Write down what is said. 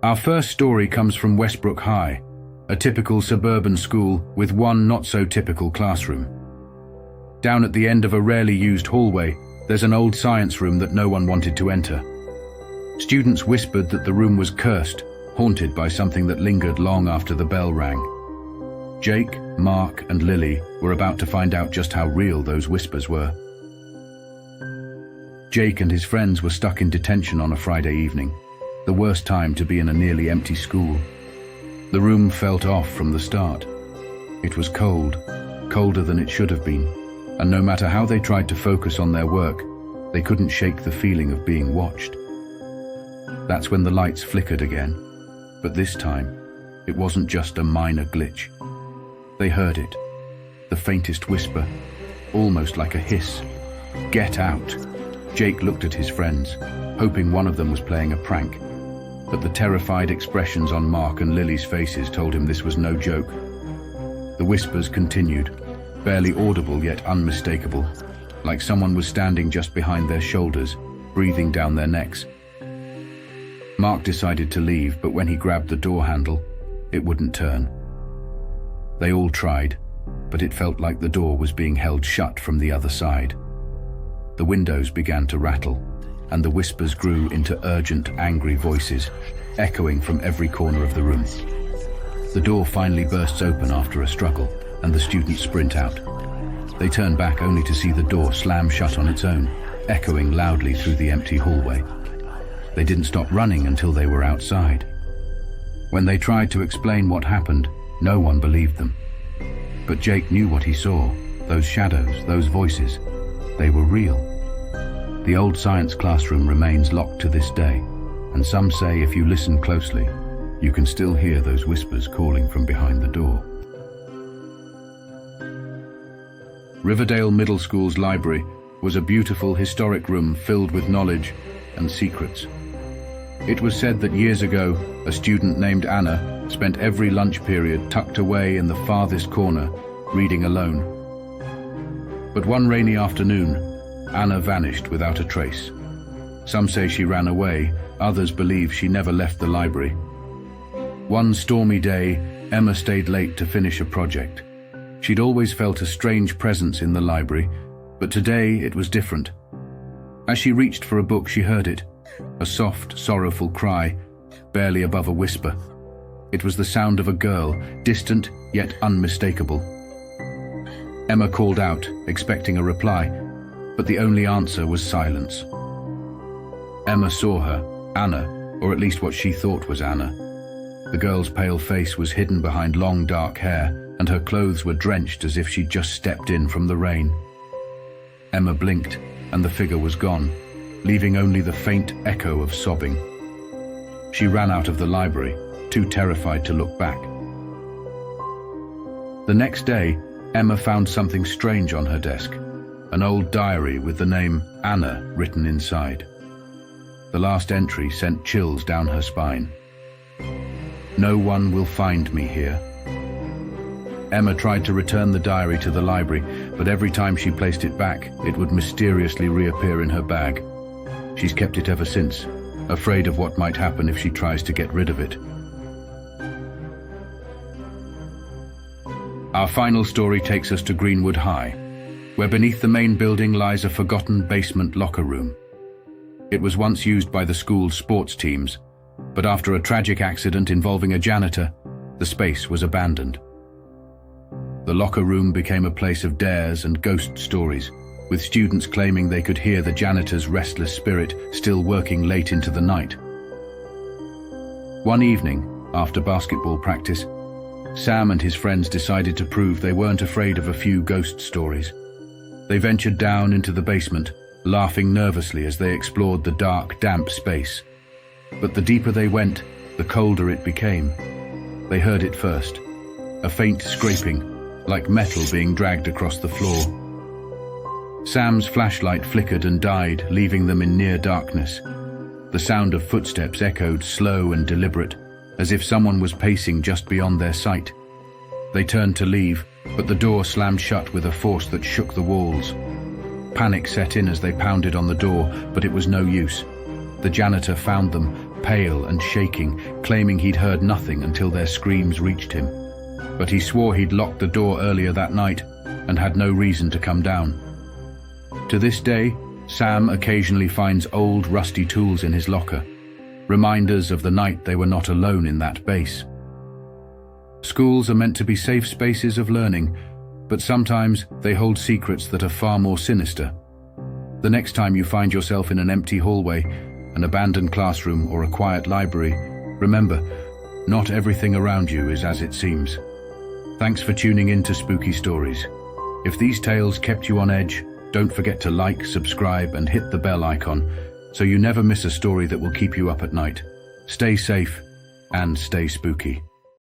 Our first story comes from Westbrook High, a typical suburban school with one not-so-typical classroom. Down at the end of a rarely used hallway, there's an old science room that no one wanted to enter. Students whispered that the room was cursed, haunted by something that lingered long after the bell rang. Jake, Mark, and Lily were about to find out just how real those whispers were. Jake and his friends were stuck in detention on a Friday evening, the worst time to be in a nearly empty school. The room felt off from the start. It was cold, colder than it should have been, and no matter how they tried to focus on their work, they couldn't shake the feeling of being watched. That's when the lights flickered again, but this time, it wasn't just a minor glitch. They heard it, the faintest whisper, almost like a hiss. "Get out!" Jake looked at his friends, hoping one of them was playing a prank, but the terrified expressions on Mark and Lily's faces told him this was no joke. The whispers continued, barely audible yet unmistakable, like someone was standing just behind their shoulders, breathing down their necks. Mark decided to leave, but when he grabbed the door handle, it wouldn't turn. They all tried, but it felt like the door was being held shut from the other side. The windows began to rattle, and the whispers grew into urgent, angry voices, echoing from every corner of the room. The door finally bursts open after a struggle, and the students sprint out. They turn back only to see the door slam shut on its own, echoing loudly through the empty hallway. They didn't stop running until they were outside. When they tried to explain what happened, no one believed them. But Jake knew what he saw, those shadows, those voices. They were real. The old science classroom remains locked to this day, and some say if you listen closely, you can still hear those whispers calling from behind the door. Riverdale Middle School's library was a beautiful historic room filled with knowledge and secrets. It was said that years ago, a student named Anna spent every lunch period tucked away in the farthest corner, reading alone. But one rainy afternoon, Anna vanished without a trace. Some say she ran away, others believe she never left the library. One stormy day, Emma stayed late to finish a project. She'd always felt a strange presence in the library, but today it was different. As she reached for a book, she heard it, a soft, sorrowful cry, barely above a whisper. It was the sound of a girl, distant yet unmistakable. Emma called out, expecting a reply, but the only answer was silence. Emma saw her, Anna, or at least what she thought was Anna. The girl's pale face was hidden behind long dark hair, and her clothes were drenched as if she'd just stepped in from the rain. Emma blinked, and the figure was gone, leaving only the faint echo of sobbing. She ran out of the library, too terrified to look back. The next day, Emma found something strange on her desk, an old diary with the name Anna written inside. The last entry sent chills down her spine. "No one will find me here." Emma tried to return the diary to the library, but every time she placed it back, it would mysteriously reappear in her bag. She's kept it ever since, afraid of what might happen if she tries to get rid of it. Our final story takes us to Greenwood High, where beneath the main building lies a forgotten basement locker room. It was once used by the school's sports teams, but after a tragic accident involving a janitor, the space was abandoned. The locker room became a place of dares and ghost stories, with students claiming they could hear the janitor's restless spirit still working late into the night. One evening, after basketball practice, Sam and his friends decided to prove they weren't afraid of a few ghost stories. They ventured down into the basement, laughing nervously as they explored the dark, damp space. But the deeper they went, the colder it became. They heard it first, a faint scraping, like metal being dragged across the floor. Sam's flashlight flickered and died, leaving them in near darkness. The sound of footsteps echoed slow and deliberate, as if someone was pacing just beyond their sight. They turned to leave, but the door slammed shut with a force that shook the walls. Panic set in as they pounded on the door, but it was no use. The janitor found them, pale and shaking, claiming he'd heard nothing until their screams reached him. But he swore he'd locked the door earlier that night and had no reason to come down. To this day, Sam occasionally finds old rusty tools in his locker, reminders of the night they were not alone in that base. Schools are meant to be safe spaces of learning, but sometimes they hold secrets that are far more sinister. The next time you find yourself in an empty hallway, an abandoned classroom, or a quiet library, remember, not everything around you is as it seems. Thanks for tuning in to Spooky Stories. If these tales kept you on edge, don't forget to like, subscribe, and hit the bell icon so you never miss a story that will keep you up at night. Stay safe and stay spooky.